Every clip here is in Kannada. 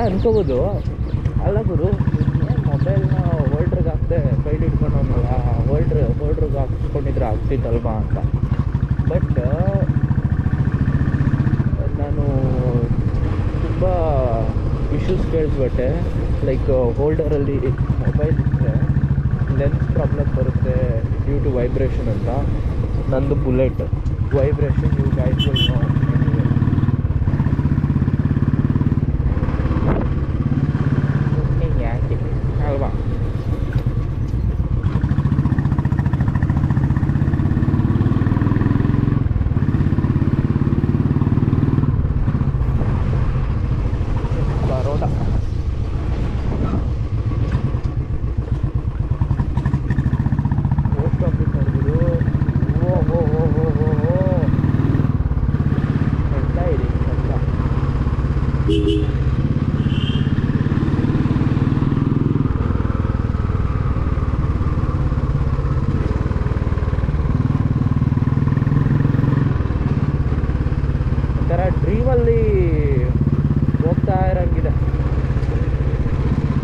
ಅನ್ಕೋಬೋದು. ಅಲ್ಲ ಗುರು, ಮೊಬೈಲ್ನ ಹೋಲ್ಡ್ರಿಗೆ ಹಾಕದೆ ಕೈಲಿ ಹಿಡ್ಕೊಂಡು ಹೋಲ್ಡ್ರಿಗೆ ಹಾಕ್ಸ್ಕೊಂಡಿದ್ರೆ ಆಗ್ತಿತ್ತಲ್ವಾ ಅಂತ. ಬಟ್ ನಾನು ತುಂಬ ಇಶ್ಯೂಸ್ ಕೇಳಿಸ್ಬಿಟ್ಟೆ. ಲೈಕ್ ಹೋಲ್ಡರಲ್ಲಿ ಮೊಬೈಲ್ ಇದ್ದರೆ ಲೆನ್ಸ್ ಪ್ರಾಬ್ಲಮ್ ಬರುತ್ತೆ ಡ್ಯೂ ಟು ವೈಬ್ರೇಷನ್ ಅಂತ. ನಂದು bullet vibration you guys will know ಯಾಕೆ ಅಲ್ವಾ. ಬರೋಡ ಪೋಸ್ಟ್ ಆಫೀಸ್ ನೋಡಿದ್ರು. ಹೇಳ್ತಾ ಇರಿ ಅಂತ. ಒಂಥರ ಡ್ರೀಮಲ್ಲಿ ಹೋಗ್ತಾ ಇರೋಂಗಿದೆ.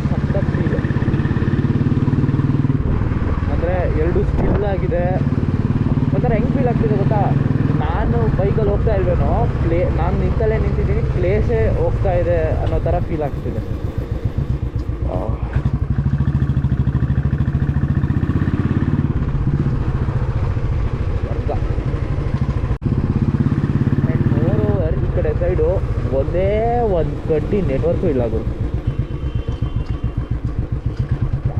ಸಖತ್ ಫೀಲ್ ಅಂದರೆ ಎರಡು ಸ್ಟಿಲ್ ಆಗಿದೆ. ಒಂಥರ ಹೆಂಗೆ ಫೀಲ್ ಆಗ್ತಿದೆ ಗೊತ್ತಾ, ನಾನು ಬೈಕಲ್ಲಿ ಹೋಗ್ತಾ ಇಲ್ವೇನೋ, ನಾನು ನಿಂತಲ್ಲೇ ನಿಂತಿದ್ದೀನಿ, ಪ್ಲೇಸೇ ಹೋಗ್ತಾ ಇದೆ ಅನ್ನೋ ಥರ ಫೀಲ್ ಆಗ್ತಿದೆ. ಸ್ವರ್ಗ. ಆ್ಯಂಡ್ ಮೋರ್ ಓವರ್ ಈ ಕಡೆ ಸೈಡು ಒಂದೇ ಒಂದು ಕಡ್ಡಿ ನೆಟ್ವರ್ಕು ಇಲ್ಲ ಗುರು.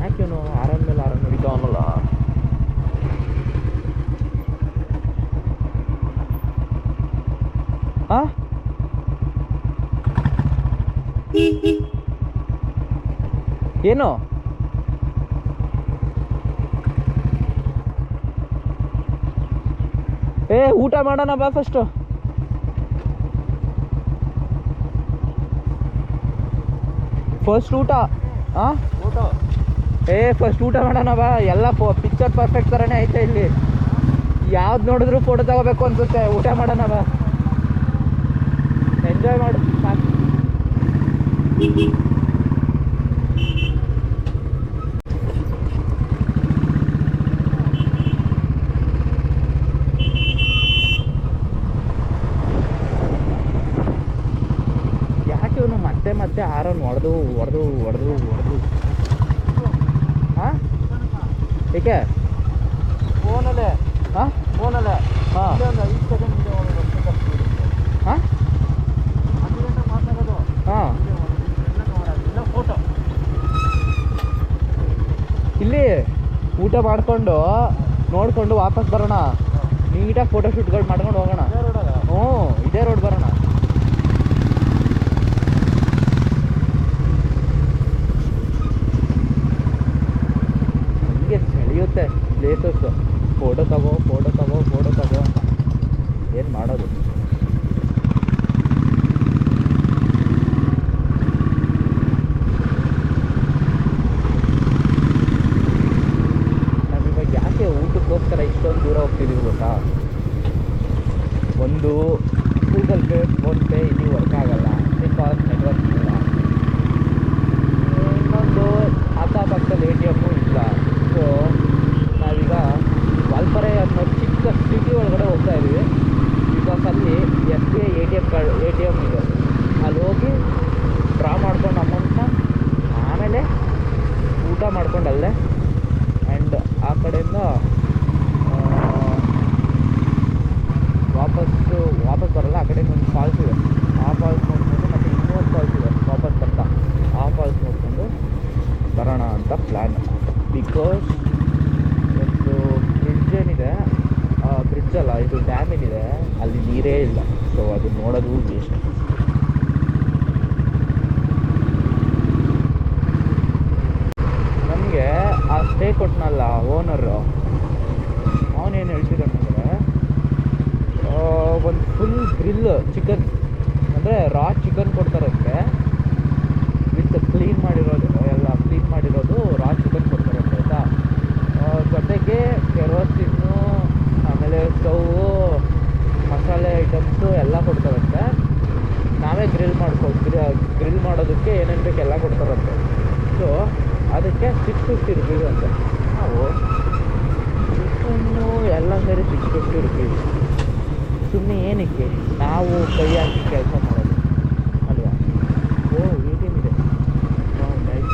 ಯಾಕೇನು ಆರಾಮ್ ಮೇಲೆ ಆರಾಮ್ ನಡೀತಾವನಲ್ಲ. ಹಾಂ ಏನು ಊಟ ಮಾಡೋಣ ಬಾ ಫಸ್ಟು. ಫಸ್ಟ್ ಊಟ ಹಾಂ ಫಸ್ಟ್ ಊಟ ಮಾಡೋಣ ಬಾ. ಎಲ್ಲ ಪಿಕ್ಚರ್ ಪರ್ಫೆಕ್ಟ್ ಥರನೇ ಐತೆ ಇಲ್ಲಿ. ಯಾವ್ದು ನೋಡಿದ್ರು ಫೋಟೋ ತಗೋಬೇಕು ಅನ್ಸುತ್ತೆ. ಊಟ ಮಾಡೋಣ ಬಾ, ಎಂಜಾಯ್ ಮಾಡು ಸಾಕು. ಯಾಕೆ ಇವನು ಮತ್ತೆ ಆರನ್ ಹೊಡೆದು ಹಾಂ ಏಕೆ ಫೋನಲ್ಲೇ ಹಾಂ ಹಾಂ ಹಾಂ ಹಾಂ ಇಲ್ಲಿ ಊಟ ಮಾಡಿಕೊಂಡು ನೋಡಿಕೊಂಡು ವಾಪಸ್ ಬರೋಣ. ನೀಟಾಗಿ ಫೋಟೋಶೂಟ್ಗಳು ಮಾಡ್ಕೊಂಡು ಹೋಗೋಣ. ಹ್ಞೂ ಇದೇ ರೋಡ್ ಬರೋಣ. ಹಂಗೆ ಸೆಳೆಯುತ್ತೆ ಪ್ಲೇಸಸ್. ಫೋಟೋ ತಗೋ ಅಂತ ಏನು ಮಾಡೋದು. ನಾವಿವಾಗ ಯಾಕೆ ಊಟಕ್ಕೋಸ್ಕರ ಇಷ್ಟೊಂದು ದೂರ ಹೋಗ್ತಿದ್ದೀವಿ ಗೊತ್ತಾ. ಒಂದು ಗೂಗಲ್ ಪೇ, ಫೋನ್ಪೇ ಇಲ್ಲಿ ವರ್ಕ್ ಆಗಲ್ಲ ಬಿಕಾಸ್ ನೆಟ್ವರ್ಕ್ ಇಲ್ಲ. ಇನ್ನೊಂದು ಅಕ್ಕಪಕ್ಕದಲ್ಲಿ ATM ಇಲ್ಲ. ಸೊ ನಾವೀಗ ವಾಲ್ಪರೆ ಅನ್ನೋ ಚಿಕ್ಕ ಸಿಟಿ ಒಳಗಡೆ ಹೋಗ್ತಾ ಇದ್ದೀವಿ. ಬಿಕಾಸ್ ಅಲ್ಲಿ SBI ATM ಇದೆ. ಅಲ್ಲಿ ಹೋಗಿ ಡ್ರಾ ಮಾಡ್ಕೊಂಡು ಅಮೌಂಟ್ನ ಆಮೇಲೆ ಊಟ ಮಾಡ್ಕೊಂಡು ಅಲ್ಲೇ. ಆ್ಯಂಡ್ ಆ ಕಡೆಯಿಂದ ವಾಪಸ್ ಬರಲ್ಲ. ಆ ಕಡೆಯಿಂದ ಒಂದು ಫಾಲ್ಸ್ ಇದೆ. ಆ ಫಾಲ್ಸ್ ನೋಡ್ಕೊಂಡು ಮತ್ತು ಇನ್ನೊಂದು ಫಾಲ್ಸ್ ಇದೆ ವಾಪಸ್ ಬರ್ತಾ. ಆ ಫಾಲ್ಸ್ ನೋಡಿಕೊಂಡು ಬರೋಣ ಅಂತ ಪ್ಲ್ಯಾನ್. ಬಿಕಾಸ್ ಒಂದು ಬ್ರಿಡ್ಜ್ ಏನಿದೆ, ಬ್ರಿಡ್ಜ್ ಅಲ್ಲ ಇದು ಡ್ಯಾಮ್ ಏನಿದೆ, ಅಲ್ಲಿ ನೀರೇ ಇಲ್ಲ. ಸೊ ಅದು ನೋಡೋದು ವೇಸ್ಟ್. ನನಗೆ ಆ ಸ್ಟೇ ಕೊಟ್ಟನಲ್ಲ ಓನರು, ಅವನೇನು ಹೇಳ್ತಿದ್ದಾನಂದರೆ ಒಂದು ಫುಲ್ ಗ್ರಿಲ್ ಚಿಕನ್ ಅಂದರೆ ರಾ ಚಿಕನ್ ಕೊಡ್ತಾರಂತೆ. ವಿತ್ ಕ್ಲೀನ್ ಮಾಡಿರೋದು, ಎಲ್ಲ ಕ್ಲೀನ್ ಮಾಡಿರೋದು ರಾ ಚಿಕನ್ ಕೊಡ್ತಾರಂತೆ ಆಯಿತಾ. ಜೊತೆಗೆ ಕೆರೋಸಿನ್ನು, ಆಮೇಲೆ ಸ್ಟೌವು, ಮಸಾಲೆ ಐಟಮ್ಸು ಎಲ್ಲ ಕೊಡ್ತಾರಂತೆ. ನಾವೇ ಗ್ರಿಲ್ ಮಾಡೋದಕ್ಕೆ ಏನೇನು ಬೇಕು ಎಲ್ಲ ಕೊಡ್ತಾರಂತೆ. ಸೊ ಅದಕ್ಕೆ 650 ರುಪೀಸ್ ಅಂತೆ. ನಾವು ಚಿಕನ್ನು ಎಲ್ಲ ಸೇರಿ 650 ರುಪೀಸ್. ಸುಮ್ಮನೆ ಏನಕ್ಕೆ ನಾವು ಕೈ ಹಾಕಿ ಕೆಲಸ ಮಾಡೋದು ಅಲ್ವಾ? ಓ ATM ಇದೆ. ನೈಸ್.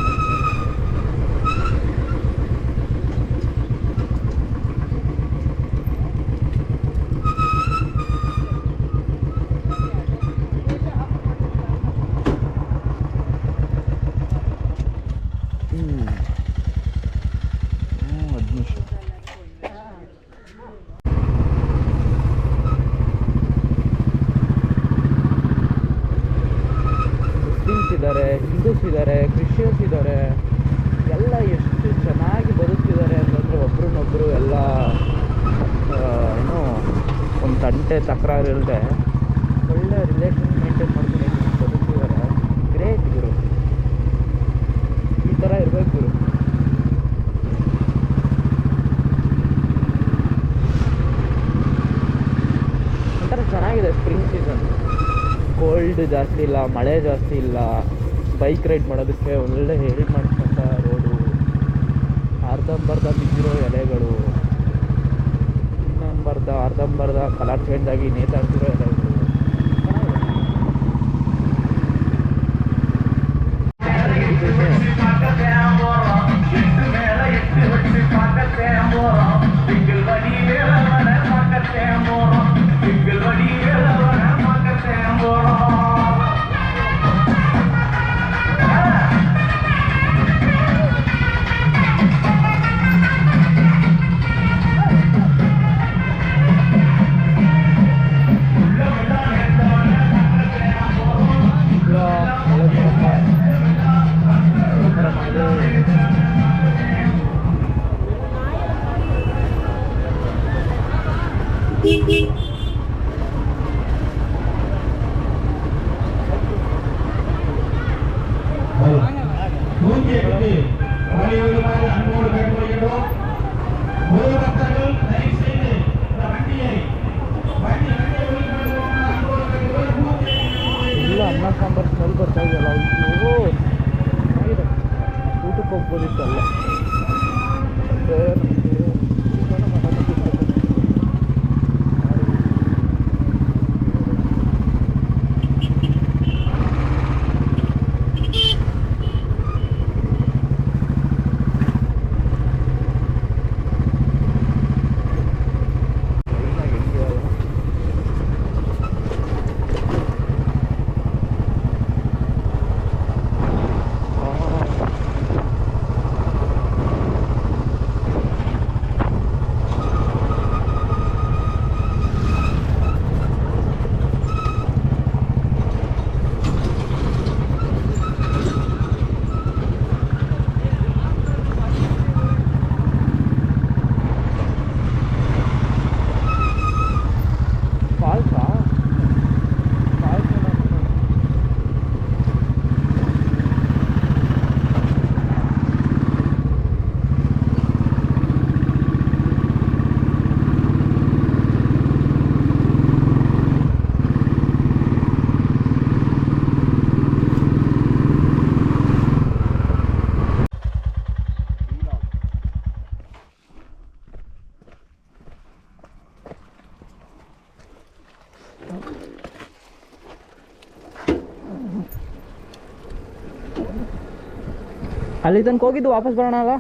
ಅಡ್ಮಿಷನ್ ಮುಸ್ಲಿಮ್ಸ್ ಇದ್ದಾರೆ, ಹಿಂದೂಸ್ ಇದ್ದಾರೆ, ಕ್ರಿಶ್ಚಿಯನ್ಸ್ ಇದ್ದಾರೆ. ಎಲ್ಲ ಎಷ್ಟು ಚೆನ್ನಾಗಿ ಬದುಕ್ತಿದ್ದಾರೆ ಅಂತಂದರೆ ಒಬ್ರನ್ನೊಬ್ಬರು ಎಲ್ಲ ಏನೋ ಒಂದು ತಂಟೆ ತಕರಾರು ಇಲ್ಲದೆ ಒಳ್ಳೆ ರಿಲೇಷನ್ ಮೇಂಟೈನ್ ಮಾಡ್ಕೊಂಡು ಬದುಕ್ತಿದ್ದಾರೆ. ಗ್ರೇಟ್ ಗುರು, ಈ ಥರ ಇರಬೇಕು ಗುರು. ಒಂಥರ ಚೆನ್ನಾಗಿದೆ ಸ್ಪ್ರಿಂಗ್ ಸೀಸನ್. ಕೋಲ್ಡ್ ಜಾಸ್ತಿ ಇಲ್ಲ, ಮಳೆ ಜಾಸ್ತಿ ಇಲ್ಲ. ಬೈಕ್ ರೈಡ್ ಮಾಡೋದಕ್ಕೆ ಒಳ್ಳೆ ಹೆಲ್ಪ್ ಮಾಡಿಸ್ಕೊಂತ ರೋಡು, ಅರ್ಧಂಬರ್ಧ ಬಿದ್ದಿರೋ ಎಲೆಗಳು, ಅರ್ಧಂಬರ್ಧ ಕಲರ್ ಚೇಂಜ್ ಆಗಿ ನೇತಾಡ್ತಿರೋ ಎಲೆಗಳು. ಇಲ್ಲ ಅನ್ನ ಸಾಂಬಾರು ಸ್ಮೆಲ್ ಬರ್ತಾ ಇದೆಯಲ್ಲ, ಅಯ್ಯೋ ಚೆನ್ನಾಗಿದೆ. ಊಟಕ್ಕೆ ಹೋಗ್ಬೋದಿತ್ತು ಅಲ್ಲ. ಅಲ್ಲಿ ತನಕ ಹೋಗಿದ್ದು ವಾಪಸ್ ಬರೋಣ ಅಲ್ಲ,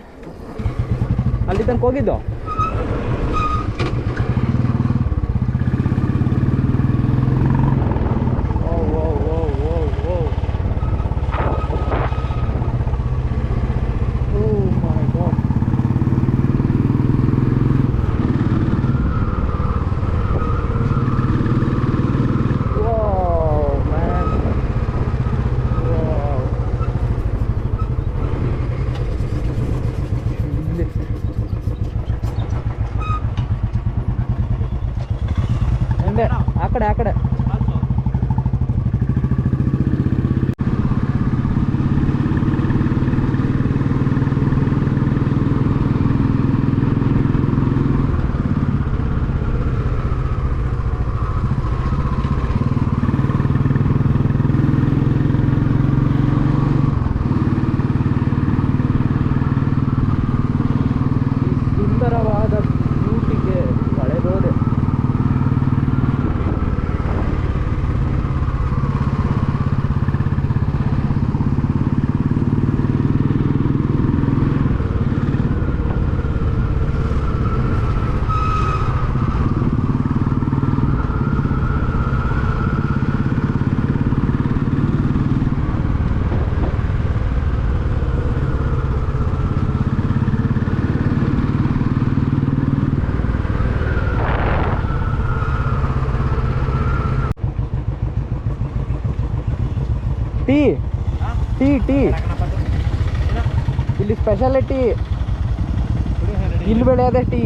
ಅಲ್ಲಿ ತನಕ ಹೋಗಿದ್ದು. ಆ ಕಡೆ ಟೀ ಟೀ ಟೀ ಇಲ್ಲಿ ಸ್ಪೆಷಾಲಿಟಿ ಇಲ್ಲಿ ಬೆಳೆಯೋದೇ ಟೀ.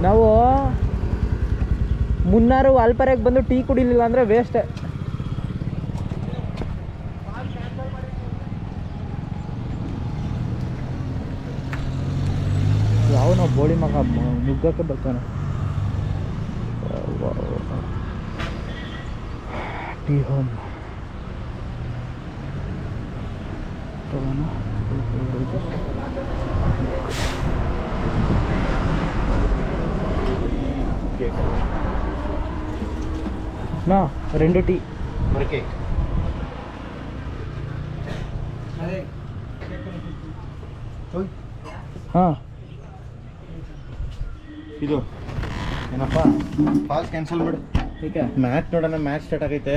ನಾವು ಮುನ್ನಾರು ವಾಲ್ಪಾರೆಗೆ ಬಂದು ಟೀ ಕುಡಿಲಿಲ್ಲ ಅಂದರೆ ವೇಸ್ಟೇ. ಯಾವನೋ ಬೋಳಿ ಮಗ ನುಗ್ಗಕ್ಕೆ ಬರ್ತಾನೆ. ಟೀ ಹೋಮ್ నా 2 టీ ಹಾಂ ಇದು ಏನಪ್ಪ ಕಾಲ್ ಕ್ಯಾನ್ಸಲ್ ಮಾಡು. ಮ್ಯಾಚ್ ನೋಡೋಣ, ಮ್ಯಾಚ್ ಸ್ಟಾರ್ಟ್ ಆಗೈತೆ.